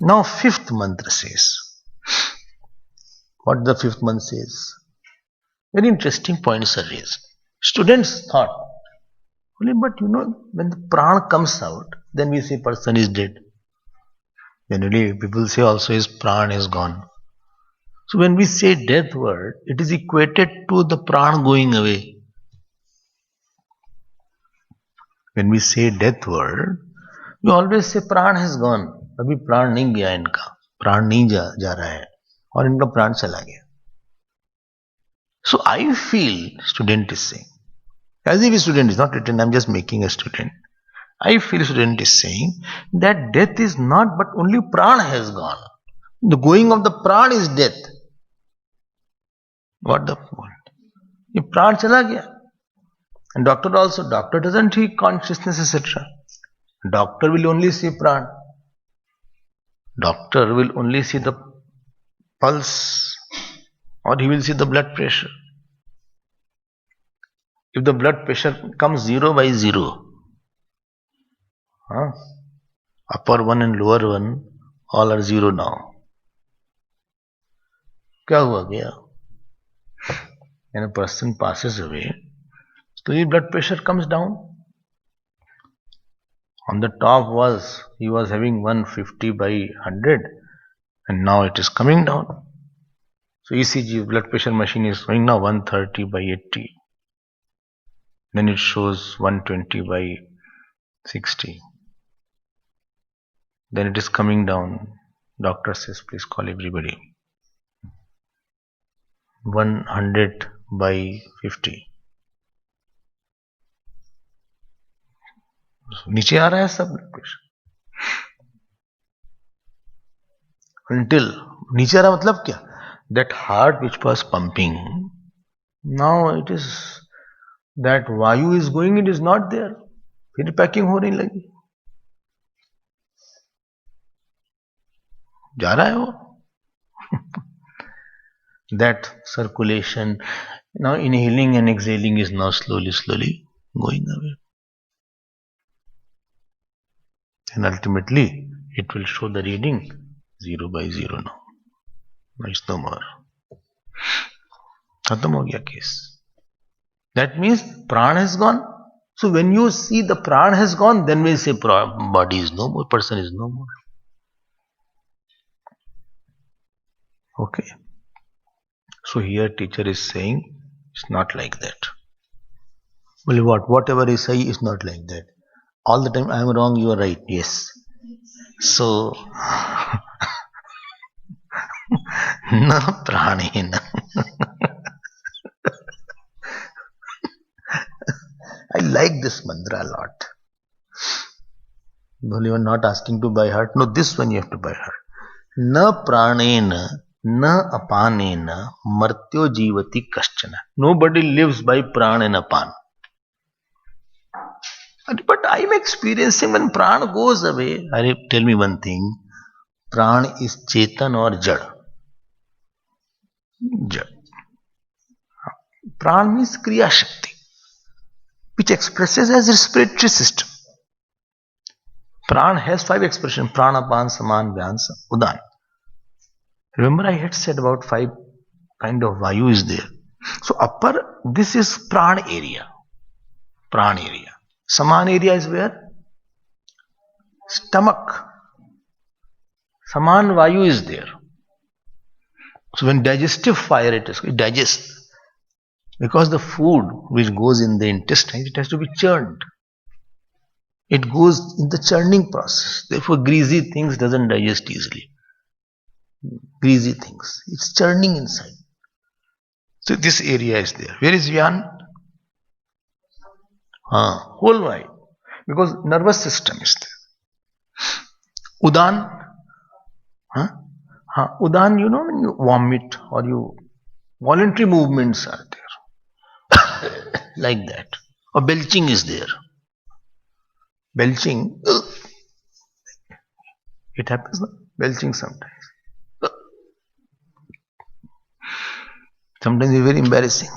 Now fifth mantra says, what the fifth mantra says? Very interesting points are raised. Students thought, but when the prana comes out, then we say person is dead. Generally, people say also his prana is gone. So when we say death word, it is equated to the prana going away. When we say death word, we always say प्राण has gone. अभी प्राण नहीं गया इनका, प्राण नहीं जा रहा है और इनका प्राण चला गया. So I feel student is saying, as if a student is not written, I'm just making a student. I feel student is saying that death is not, but only प्राण has gone. The going of the प्राण is death. What the point? ये प्राण चला गया. And doctor doesn't see consciousness, etc. Doctor will only see pran. Doctor will only see the pulse, or he will see the blood pressure. If the blood pressure comes 0 by 0, upper one and lower one all are 0 now. क्या हुआ गया? When a person passes away, so his blood pressure comes down. On the top he was having 150 by 100, and now it is coming down. So ECG blood pressure machine is showing now 130 by 80. Then it shows 120 by 60. Then it is coming down. Doctor says, please call everybody. 100 by 50. नीचे आ रहा है सब blood pressure. Until नीचे आ रहा मतलब क्या? That heart which was pumping, now it is that vayu is going, it is not there. फिर packing होने लगी. जा रहा है वो. That circulation, now inhaling and exhaling is now slowly going away. And ultimately, it will show the reading 0 by 0 now. Now it's no more. Khatam ho gaya case. That means pran has gone. So when you see the pran has gone, then we say body is no more, person is no more. Okay. So here teacher is saying it's not like that. Well, whatever I say is not like that. All the time I am wrong, you are right. Yes. So na pranena. I like this mantra a lot. Well, you are not asking to buy heart. No, this one you have to buy heart. Na pranena, na apanena, martyo jivati kaschana. Nobody lives by pran and apan. But I am experiencing when pran goes away. Tell me one thing. Pran is chetan or jad? Jad. Pran means kriya shakti, which expresses as respiratory system. Pran has 5 expressions: prana, pan, saman, vyansa, udan. Remember I had said about 5 kind of vayu is there. So upper, this is pran area. Pran area. Saman area is where? Stomach. Saman vayu is there. So when digestive fire it digests. Because the food which goes in the intestine, it has to be churned. It goes in the churning process. Therefore greasy things doesn't digest easily. Greasy things. It's churning inside. So this area is there. Where is Vyan? Whole wide. Because nervous system is there. Udan. Udan, when you vomit or you voluntary movements are there. Like that. Or belching is there. Belching. It happens, no? Belching sometimes. Sometimes it's very embarrassing.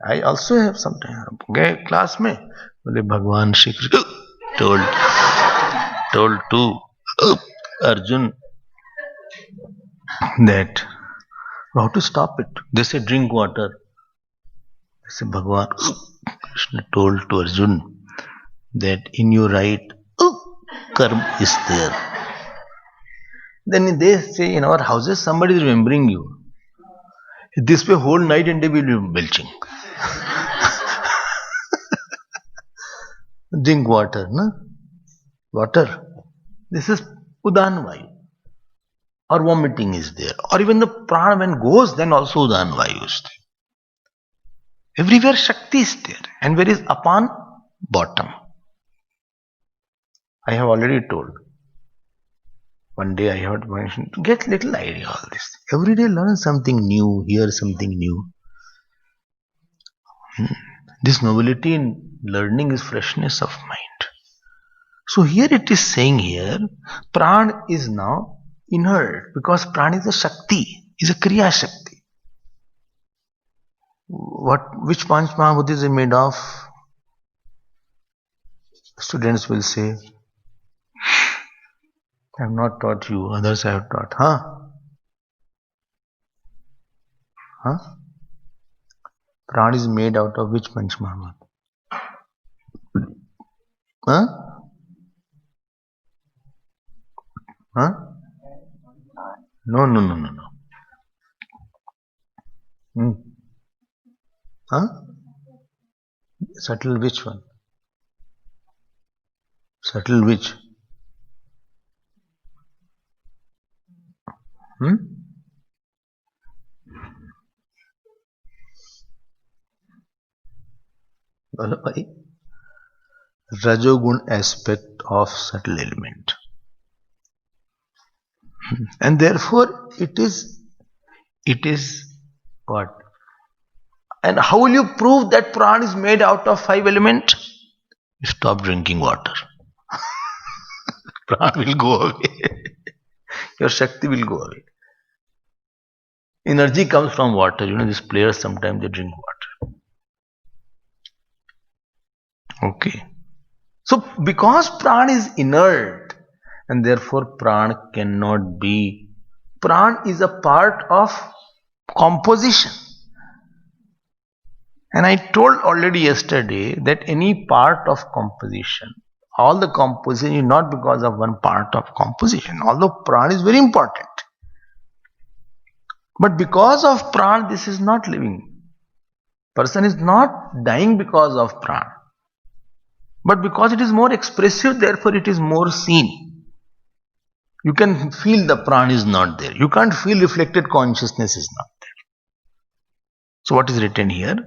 I also have sometimes. गए class में बोले भगवान Shri Krishna told to Arjun that how to stop it. They say drink water. They say Bhagwan Krishna told to Arjun that in your right karma is there. Then they say in our houses somebody is remembering you. This way whole night and day we will be belching. Drink water, no? Water. This is Udan Vayu. Or vomiting is there. Or even the prana when goes, then also Udan Vayu is there. Everywhere Shakti is there. And where is Apan? Bottom. I have already told. One day I heard mention to get little idea all this. Every day learn something new, hear something new. This nobility in learning is freshness of mind. So here it is saying here, Pran is now inert because Pran is a Shakti, is a Kriya Shakti. Which Panch Mahabhutis is made of? Students will say, I have not taught you, others I have taught. Huh? Pran is made out of which Panch Mahabhut? Huh? Huh? No. Huh? Subtle which one? Subtle which? Rajogun aspect of subtle element. And therefore it is what? And how will you prove that Pran is made out of 5 elements? Stop drinking water. Pran will go away. Your Shakti will go away. Energy comes from water. You know, these players sometimes they drink water. Okay. So because Pran is inert and therefore Pran cannot be. Pran is a part of composition. And I told already yesterday that any part of composition, all the composition is not because of one part of composition, although Pran is very important. But because of Pran, this is not living. Person is not dying because of Pran. But because it is more expressive, therefore it is more seen. You can feel the Pran is not there. You can't feel reflected consciousness is not there. So what is written here?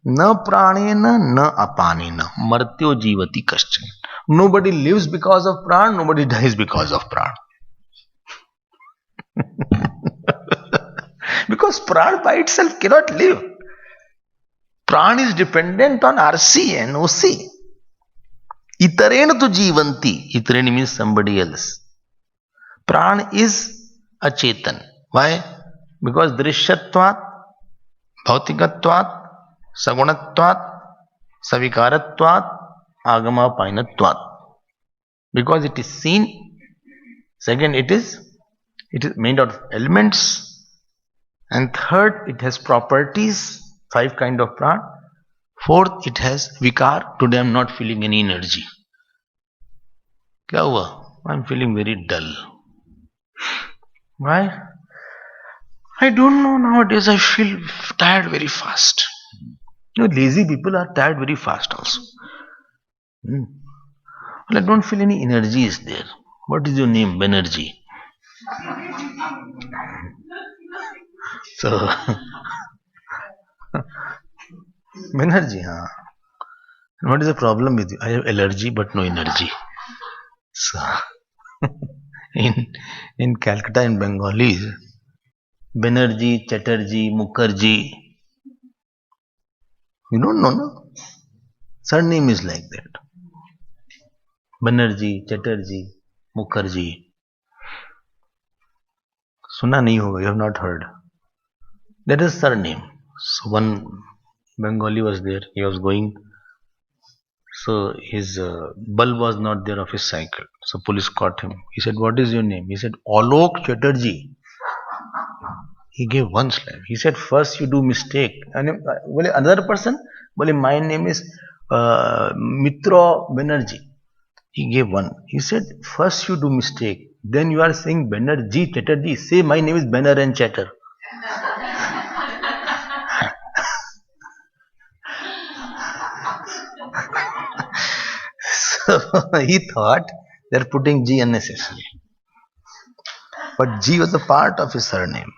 Na pranena na apanena martyo jivati kaschan. Nobody lives because of Pran, nobody dies because of Pran. Because Pran by itself cannot live. Pran is dependent on RC and OC. Itarena tu jivanti. Itarena means somebody else. Pran is a Chetan. Why? Because Drishyatvat, Bhautikatvat, Sagunatvat, Savikaratvat, Agama Painatvat. Because it is seen. Second, it is made out of elements. And third, it has properties. 5 kind of pran. Fourth, it has vikar. Today I am not feeling any energy. Kya hua? I am feeling very dull. Why? I don't know, nowadays I feel tired very fast. You know, lazy people are tired very fast also. Well, I don't feel any energy is there. What is your name? Banerjee. So, Banerjee, huh? What is the problem with you? I have allergy but no energy. So, in Calcutta in Bengali, Banerjee, Chatterjee, Mukherjee. You don't know, no? Surname is like that. Banerjee, Chatterjee, Mukherjee. Suna nahi hoga, you have not heard. That is surname. So one Bengali was there, he was going. So his bulb was not there of his cycle. So police caught him. He said, "What is your name?" He said, "Alok Chatterjee." He gave one slap. He said, "First you do mistake." And another person, "My name is Mitra Banerjee." He gave one. He said, "First you do mistake. Then you are saying Banerjee, Chatterjee. Say my name is Banner and Chatter." So he thought they're putting G unnecessarily. But G was a part of his surname.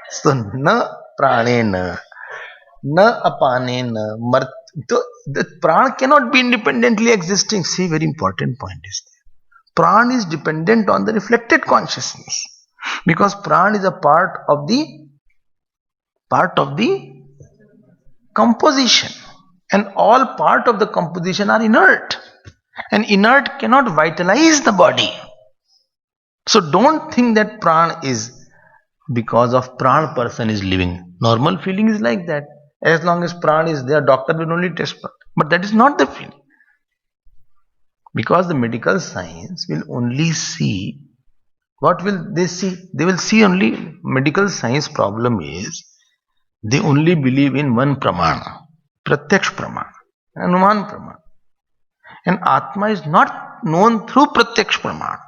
So na pranena, na apanena, mart. The pran cannot be independently existing. See, very important point is there. Pran is dependent on the reflected consciousness, because pran is a part of the composition, and all part of the composition are inert, and inert cannot vitalize the body. So don't think that pran is because of pran person is living. Normal feeling is like that. As long as pran is there, doctor will only test pran. But that is not the feeling. Because the medical science will only see, what will they see? They will see only, medical science problem is, they only believe in one pramana, pratyaksh pramana, anuman pramana. And Atma is not known through pratyaksh pramana.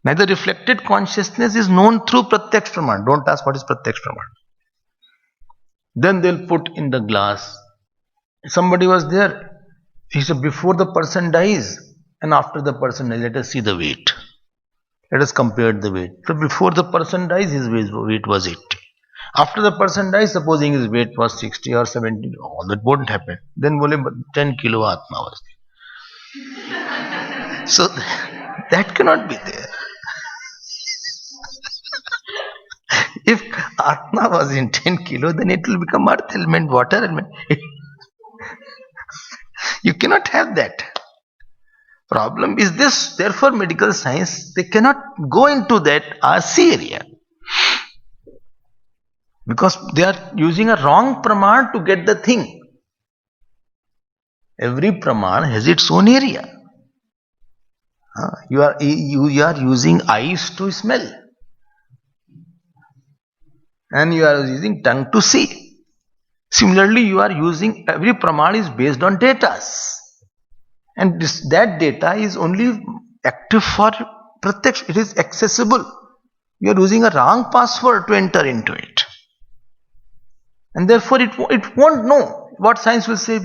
Neither reflected consciousness is known through pratyaksh pramana. Don't ask what is pratyaksh pramana. Then they'll put in the glass. Somebody was there. He said, before the person dies and after the person dies, let us see the weight. Let us compare the weight. So before the person dies, his weight was 80. After the person dies, supposing his weight was 60 or 70, all that won't happen. Then 10 kilo Atma was there. So that cannot be there. If Atma was in 10 kilo, then it will become earth element, water element. You cannot have that. Problem is this. Therefore, medical science, they cannot go into that RC area, because they are using a wrong praman to get the thing. Every praman has its own area. You are using eyes to smell, and you are using tongue to see. Similarly, you are using, every praman is based on data, and that data is only active for pratyaksh. It is accessible. You are using a wrong password to enter into it, and therefore it won't know. What science will say,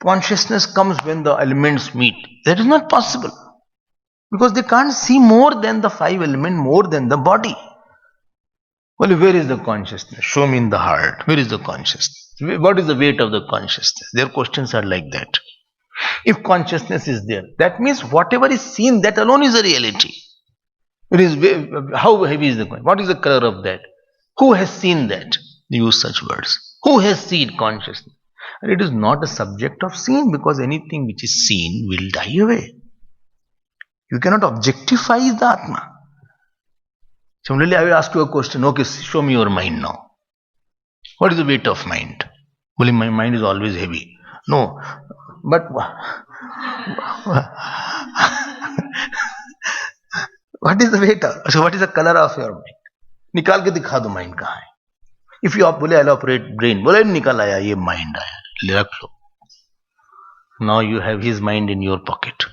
consciousness comes when the elements meet. That is not possible, because they can't see more than the 5 elements, more than the body. Well, where is the consciousness? Show me in the heart. Where is the consciousness? What is the weight of the consciousness? Their questions are like that. If consciousness is there, that means whatever is seen, that alone is a reality. It is, how heavy is the coin? What is the color of that? Who has seen that? They use such words. Who has seen consciousness? And it is not a subject of seeing, because anything which is seen will die away. You cannot objectify the Atma. Similarly, I will ask you a question. Okay, show me your mind now. What is the weight of mind? Well, my mind is always heavy. No, but what is the weight of? So what is the color of your mind? निकाल के दिखा दो mind कहाँ है. If you बोले I'll operate brain, बोले निकाल आया, ये mind आया, ले रख लो. Now you have his mind in your pocket,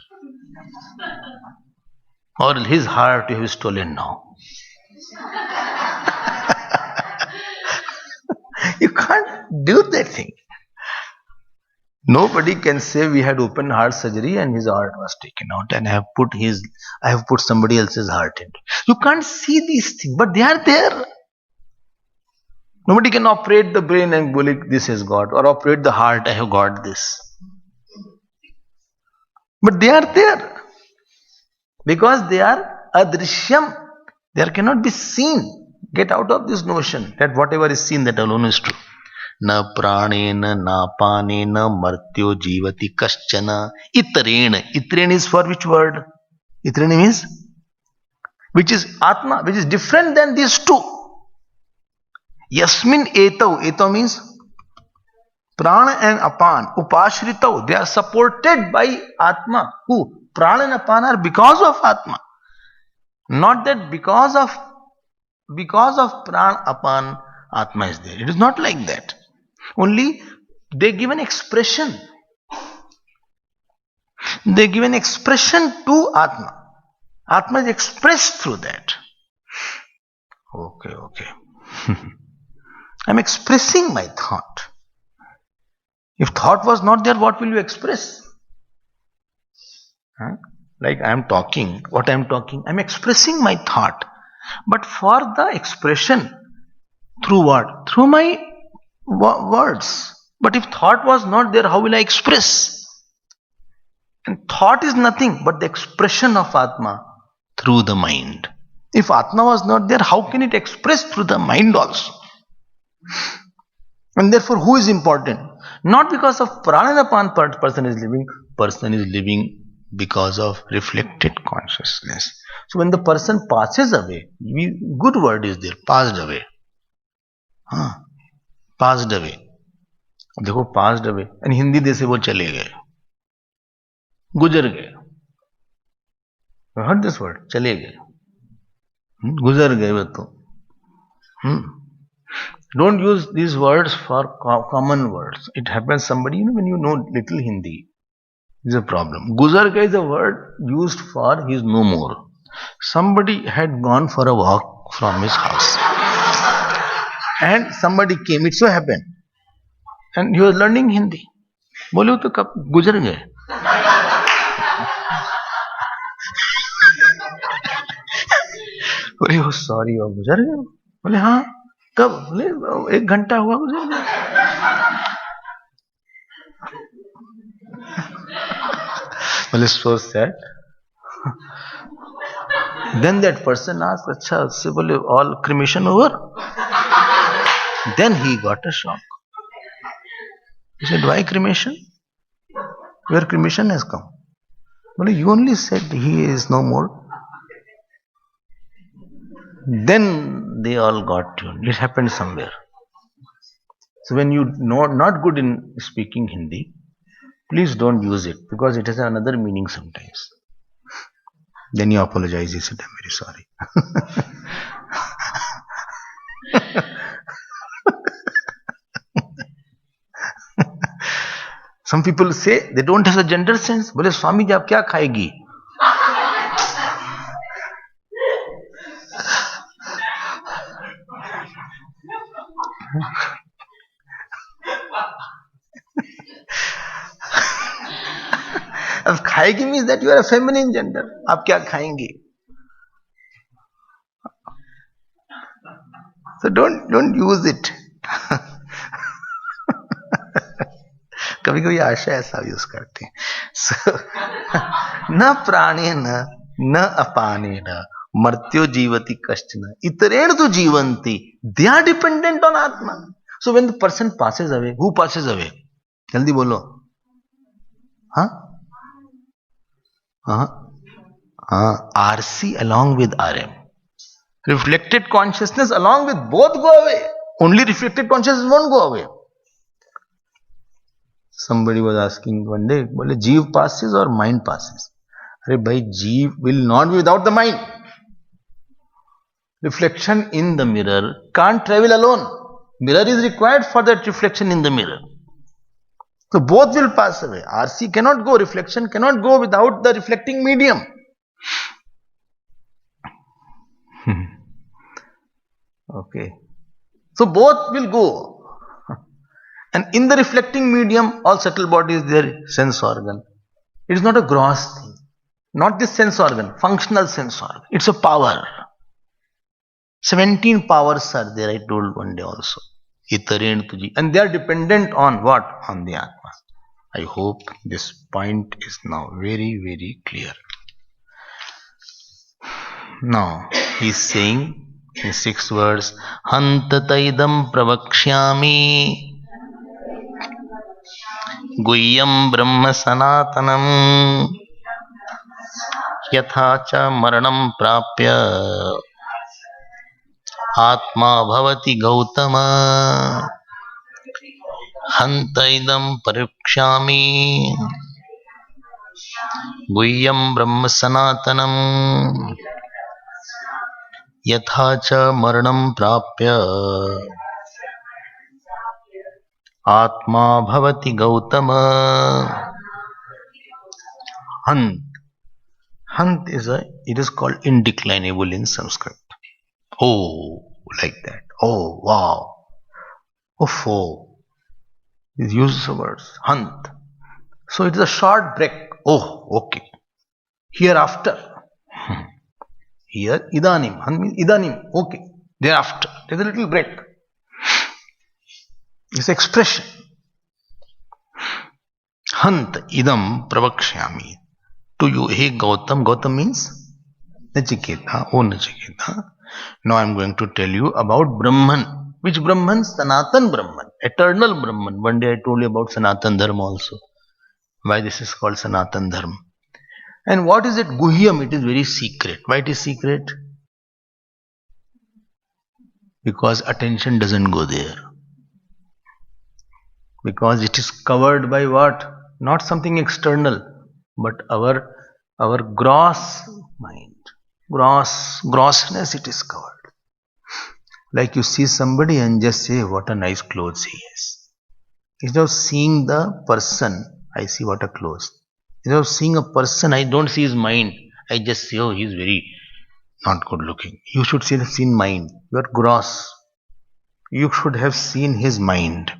or his heart you have stolen now. You can't do that thing. Nobody can say we had open heart surgery and his heart was taken out, and I have put somebody else's heart in. You can't see these things, but they are there. Nobody can operate the brain and say this is God, or operate the heart, I have got this. But they are there, because they are adrishyam. They cannot be seen. Get out of this notion that whatever is seen, that alone is true. Na pranena, na panena, martyo jivati kaschana, itarena. Itarena is for which word? Itarena means, which is Atma, which is different than these two. Yasmin etau. Etau means prana and apan. Upashritau. They are supported by Atma. Who? Prana and Apana are because of Atma. Not that because of Prana, Apana, Atma is there. It is not like that. Only they give an expression. They give an expression to Atma. Atma is expressed through that. Okay. I'm expressing my thought. If thought was not there, what will you express? Like I am talking, what I am talking, I am expressing my thought. But for the expression, through what? Through my words. But if thought was not there, how will I express? And thought is nothing but the expression of Atma through the mind. If Atma was not there, how can it express through the mind also? And therefore, who is important? Not because of Prana and Apana person is living because of reflected consciousness. So when the person passes away, good word is there, passed away. Passed away. देखो passed away. And Hindi देश से वो चले गए, गुजर गए. You heard this word? चले गए, गुजर गए वो तो. Don't use these words for common words. It happens somebody, when you know little Hindi, is a problem. Guzar ka is a word used for he is no more. Somebody had gone for a walk from his house and somebody came. It so happened. And he was learning Hindi. बोले तो कब गुजर गए. बोले oh sorry वो गुजर गए. बोले हाँ कब. बोले 1 घंटा हुआ गुजर गए. बोले so sad. Then that person asked, अच्छा उससे बोले all cremation over. Then he got a shock. He said, why cremation? Where cremation has come? Well, you only said he is no more. Then they all got tuned. It happened somewhere. So when you know not good in speaking Hindi, please don't use it because it has another meaning sometimes. Then you apologize. He said, I'm very sorry. Some people say they don't have a gender sense. बोले स्वामी जी आप क्या खाएगी? अब खाएगी means that you are a feminine gender. आप क्या खाएंगी? So don't use it. कभी कभी आशा ऐसा यूज करते हैं. So, न प्राणेन न अपानेन मर्त्यो जीवति कश्चन इतरेण तु जीवन्ति. They are dependent on Atma. So when the person passes away, who passes away? जल्दी बोलो. RC along with RM. Reflected consciousness along with both go away. Only reflected consciousness won't go away. Somebody was asking one day, बोले जीव passes or mind passes? अरे भाई जीव will not be without the mind. Reflection in the mirror can't travel alone. Mirror is required for that reflection in the mirror. So both will pass away. RC cannot go, reflection cannot go without the reflecting medium. Okay. So both will go. And in the reflecting medium, all subtle body is there, sense organ. It is not a gross thing. Not this sense organ, functional sense organ. It's a power. 17 powers are there, I told one day also. And they are dependent on what? On the Atma. I hope this point is now very, very clear. Now, he is saying in 6 words, Hantataidam pravakshyami Guhyam Brahma Sanatanam Yathacha Maranam Prapya Atma Bhavati Gautama Hantaidam Parikshami गुह्यं ब्रह्म सनातनम यथा च मरणं प्राप्य आत्मा भवति Gautam. Hant. Hant it is called indeclinable in Sanskrit. Oh, like that. Oh, wow. Oh. It uses the words. Hant. So it is a short break. Oh, okay. Hereafter. Here, idanim. Hant means idanim. Okay. Thereafter. There is a little break. It's expression. Hant idam pravakshyami. To you, hey Gautam. Gautam means Nachiketa. Oh Nachiketa. Now I am going to tell you about Brahman. Which Brahman? Sanatan Brahman. Eternal Brahman. One day I told you about Sanatan Dharma also. Why this is called Sanatan Dharma. And what is it? Guhyam. It is very secret. Why it is secret? Because attention doesn't go there. Because it is covered by what? Not something external, but our gross mind. Grossness it is covered. Like you see somebody and just say, what a nice clothes he has. Instead of seeing the person, I see what a clothes. Instead of seeing a person, I don't see his mind. I just say, oh, he's very not good looking. You should have seen mind. You are gross. You should have seen his mind.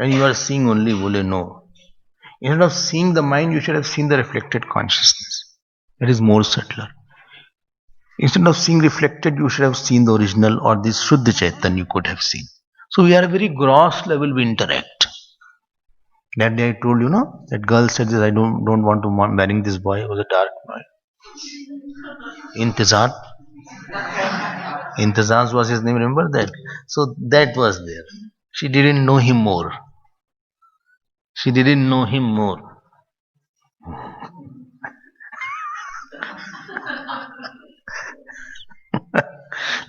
And you are seeing only vole no. Instead of seeing the mind, you should have seen the reflected consciousness. It is more subtler. Instead of seeing reflected, you should have seen the original or this Shuddha Chaitanya you could have seen. So we are a very gross level we interact. That day I told you, no? That girl said that I don't want to marry this boy. It was a dark boy. Intizar. Intizar was his name, remember that? So that was there. She didn't know him more.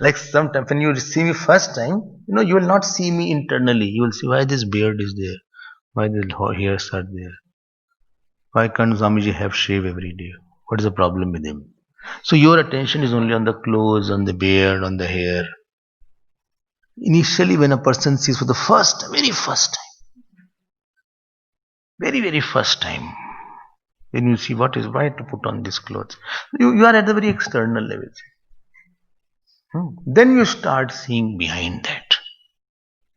Like sometimes when you see me first time, you will not see me internally. You will see why this beard is there, why the hairs are there, why can't Swamiji have shave every day? What is the problem with him? So your attention is only on the clothes, on the beard, on the hair. Initially, when a person sees for the very first time, when you see why to put on these clothes, you are at the very external level. Then you start seeing behind that.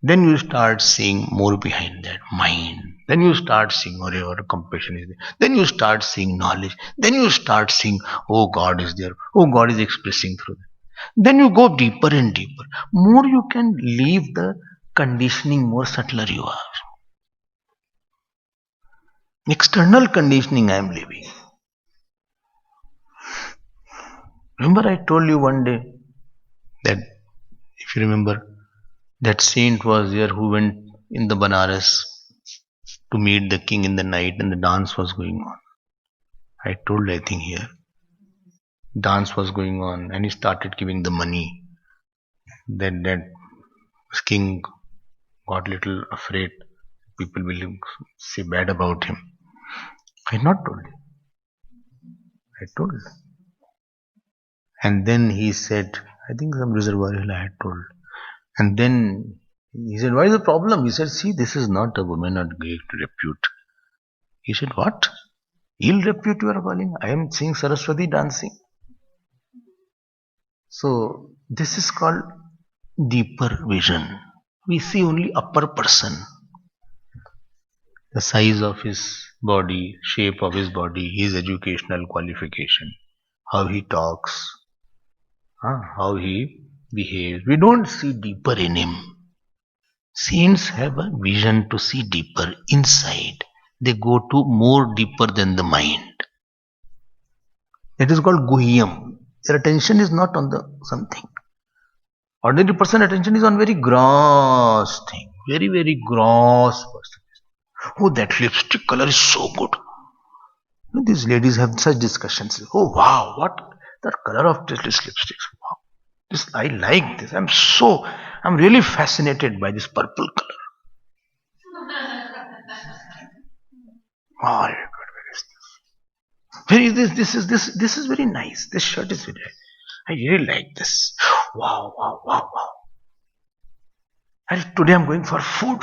Then you start seeing more behind that mind. Then you start seeing whatever compassion is there. Then you start seeing knowledge. Then you start seeing, oh, God is there. Oh, God is expressing through that. Then you go deeper and deeper. More you can leave the conditioning, more subtler you are. External conditioning I am leaving. Remember I told you one day that, if you remember, that saint was there who went in the Banaras to meet the king in the night and the dance was going on. I told, I think here, dance was going on and he started giving the money. Then that king got little afraid. People will say bad about him. I had not told you. I told. And then he said, I think some reservoir hill I had told. And then he said, what is the problem? He said, see, this is not a woman of great repute. He said, what? Ill repute you are calling? I am seeing Saraswati dancing. So this is called deeper vision. We see only upper person. The size of his body, shape of his body, his educational qualification, how he talks, how he behaves. We don't see deeper in him. Saints have a vision to see deeper inside. They go to more deeper than the mind. It is called guhyam. Their attention is not on the something. Ordinary person attention is on very gross thing. Very, very gross person. Oh, that lipstick color is so good. These ladies have such discussions. Oh, wow, what the color of this lipsticks. Wow. I like this. I'm really fascinated by this purple color. Oh, Where is this? This is very nice. This shirt is very nice. I really like this. Wow, wow, wow, wow. And today I'm going for food.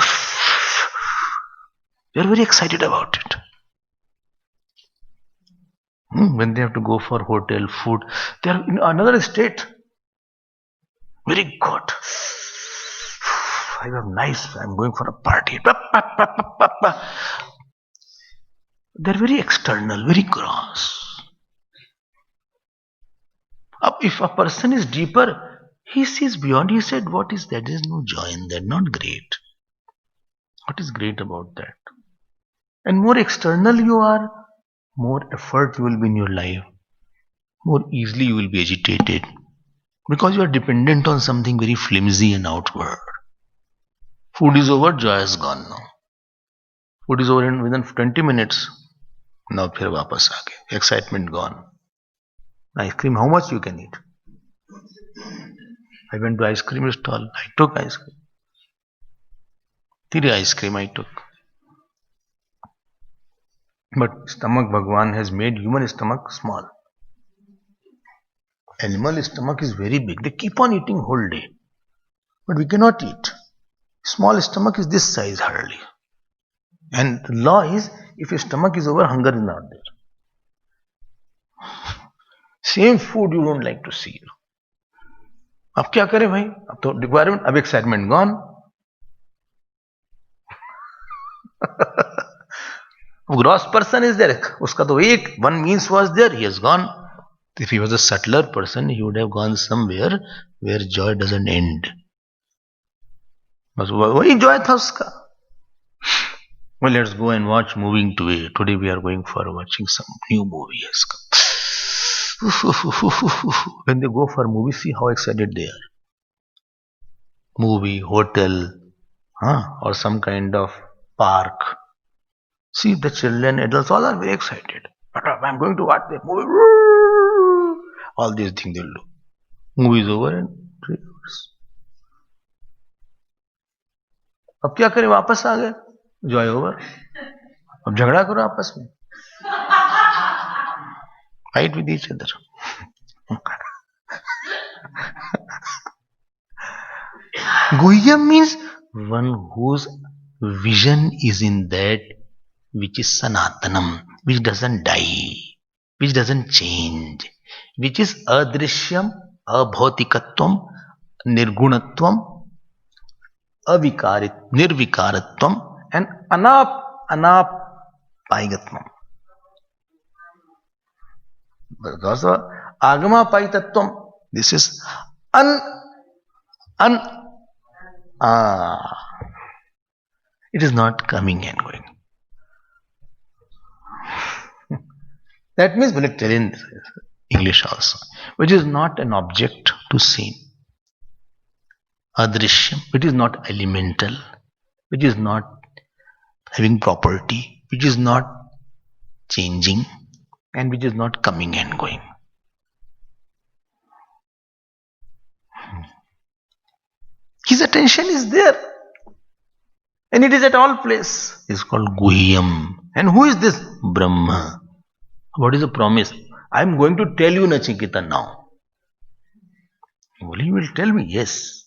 They're very excited about it. When they have to go for hotel, food, they're in another state. Very good. I have nice. I'm going for a party. They're very external, very gross. If a person is deeper, he sees beyond. He said, "What is that? There is no joy in that. Not great. What is great about that?" And more external you are, more effort you will be in your life. More easily you will be agitated because you are dependent on something very flimsy and outward. Food is over, joy is gone now. Food is over in within 20 minutes. Now फिर वापस आ गए. Excitement gone. Ice cream, how much you can eat? I went to ice cream stall. I took ice cream. 3 ice cream I took. But stomach Bhagwan has made human stomach small. Animal stomach is very big. They keep on eating whole day. But we cannot eat. Small stomach is this size hardly. And the law is, if your stomach is over, hunger is not there. Same food you don't like to see. अब क्या करें भाई? अब तो requirement, अब excitement gone. Gross person is there. उसका तो एक one means was there. He has gone. If he was a subtler person, he would have gone somewhere where joy doesn't end. बस वही joy था उसका. Well, let's go and watch moving today. Today we are going for watching some new movie. When they go for movie, see how excited they are. Movie, hotel, or some kind of park. See, the children, adults, all are very excited. But I'm going to watch the movie. All these things they'll do. Movie is over in 3 hours. अब क्या करें? वापस आ गए. Joy over. अब झगड़ा करो आपस में. Fight with each other. Guhyam means one whose vision is in that which is Sanatanam, which doesn't die, which doesn't change, which is Adrishyam, Abhautikatvam, Nirgunatvam, Nirvikaratvam, and Anapaigatvam. Because Agama Paitatvam, this is it is not coming and going. That means we'll tell in English also, which is not an object to see. Adrishyam, which is not elemental, which is not having property, which is not changing, and which is not coming and going. His attention is there. And it is at all place. It's called Guhyam. And who is this? Brahma. What is the promise? I am going to tell you, Nachiketa, now. Well, you will tell me, yes.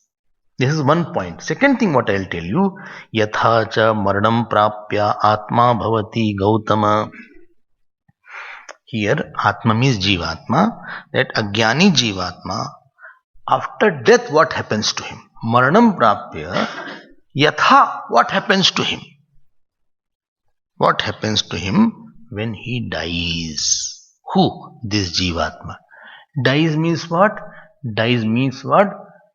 This is one point. Second thing what I will tell you, Yatha cha maranam prapya atma bhavati Gautama. Here, Atma means Jivatma. That Agyani Jivatma, after death, what happens to him? Maranam prapya, Yatha, what happens to him? What happens to him when he dies? Who? This Jivatma. Dies means what? Dies means what?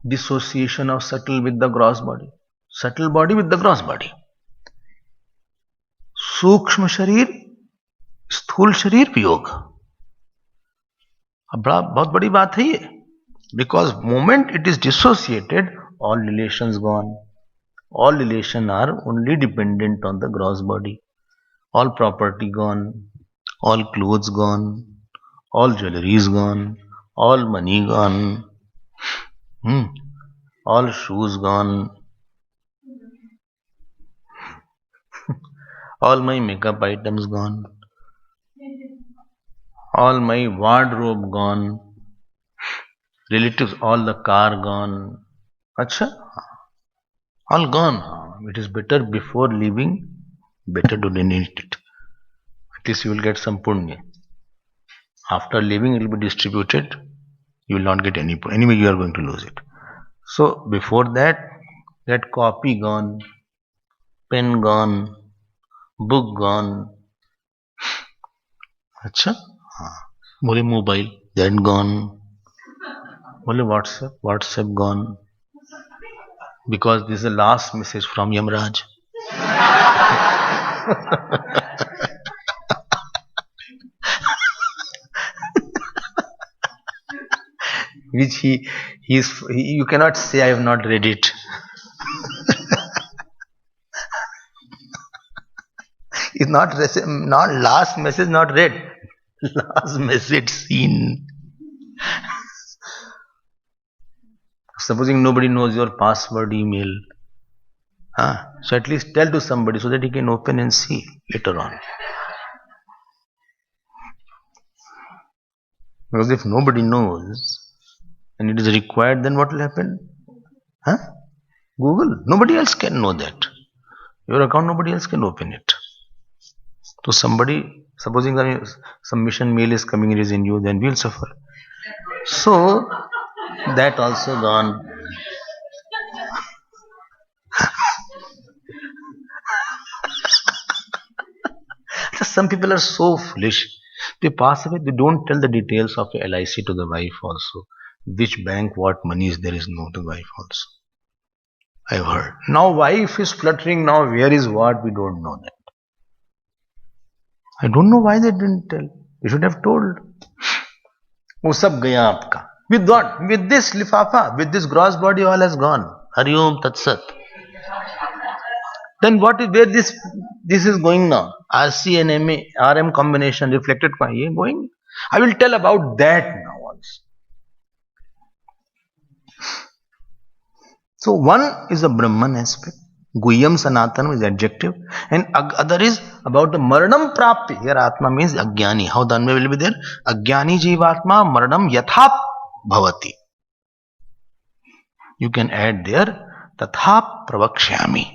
Dissociation of subtle with the gross body. Subtle body with the gross body. सूक्ष्म शरीर, स्थूल शरीर वियोग. अब बहुत बड़ी बात है ये. Because moment it is dissociated, all relations gone. All relations are only dependent on the gross body. All property gone, all clothes gone, all jewelry is gone, all money gone, all shoes gone, all my makeup items gone. All my wardrobe gone. Relatives, all the car gone. Acha, all gone. It is better before leaving, better to donate it. At least you will get some punya. After leaving, it will be distributed. You will not get any punya. Anyway, you are going to lose it. So before that copy gone, pen gone, book gone. अच्छा हाँ बोले mobile that gone बोले WhatsApp gone because this is the last message from Yamraj which you cannot say I have not read it. It's not last message not read, last message seen. Supposing nobody knows your password email, so at least tell to somebody so that he can open and see later on. Because if nobody knows and it is required, then what will happen? Google. Nobody else can know that. Your account, nobody else can open it. So somebody, supposing some mission mail is coming, it is in you, then we will suffer. So that also gone. Some people are so foolish. They pass away, they don't tell the details of the LIC to the wife also. Which bank, what money is there is no to the wife also. I've heard. Now wife is fluttering now, where is what, we don't know that. I don't know why they didn't tell. You should have told. वो सब गया आपका. With what? With this lifafa, with this gross body, all has gone. Hari Om Tat Sat. Then what is where this is going now? RC and MA, RM combination reflected going. I will tell about that now also. So one is the Brahman aspect. Guhyam Sanatanam is adjective, and other is about the Maranam Prapti. Here Atma means Ajnani. How the Anvay will be there? Ajnani Jivatma Maranam Yathap Bhavati. You can add there Tathap Pravakshyami.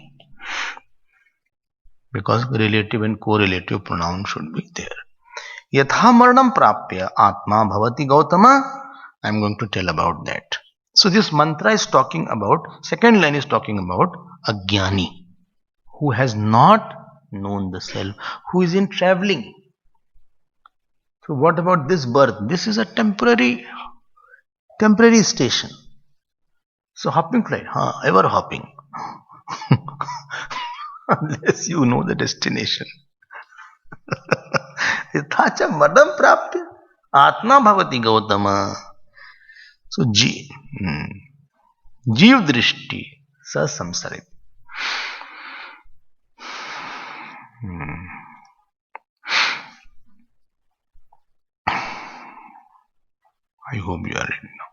Because relative and correlative pronoun should be there. Yatha Maranam Prapya Atma Bhavati Gautama. I am going to tell about that. So this mantra is talking about, second line is talking about Ajnani, who has not known the self, who is in traveling. So what about this birth? This is a temporary station. So hopping flight, ever hopping. Unless you know the destination. Yathacha madam prapya atma bhavati gautama. So Jiv drishti sa samsarit. I hope you are ready now.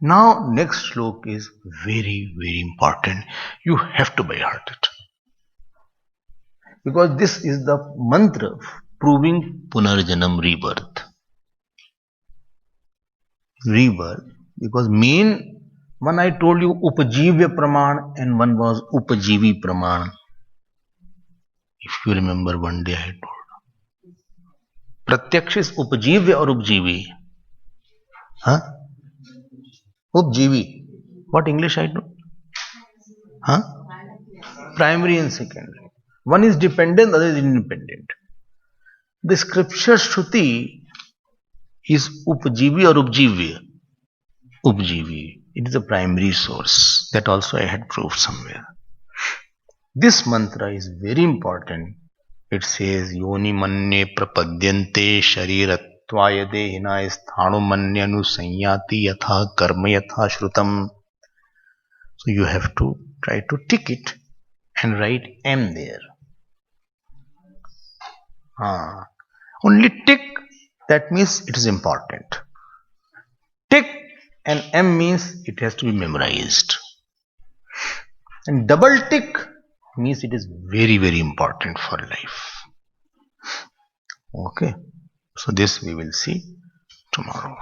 Now next slok is very, very important. You have to by heart it. Because this is the mantra proving Punarjanam rebirth. Rebirth. Because main one I told you Upajivya Praman and one was Upajivi Praman. If you remember one day I told. Pratyaksh is Upajivya or Upjivi? Upjivi. What English I do? Primary and secondary. One is dependent, the other is independent. The scripture Shruti is Upjivi or Upjivya? Upjivi. It is a primary source. That also I had proved somewhere. This mantra is very important. It says Yoni Manye Prapadyante Sharirattvaya Dehina Sthanu Manyanu Sanyati Yatha Karma Yatha Shrutam. So you have to try to tick it and write M there. Only tick, that means it is important. Tick and M means it has to be memorized. And double tick means it is very, very important for life. Okay. So this we will see tomorrow.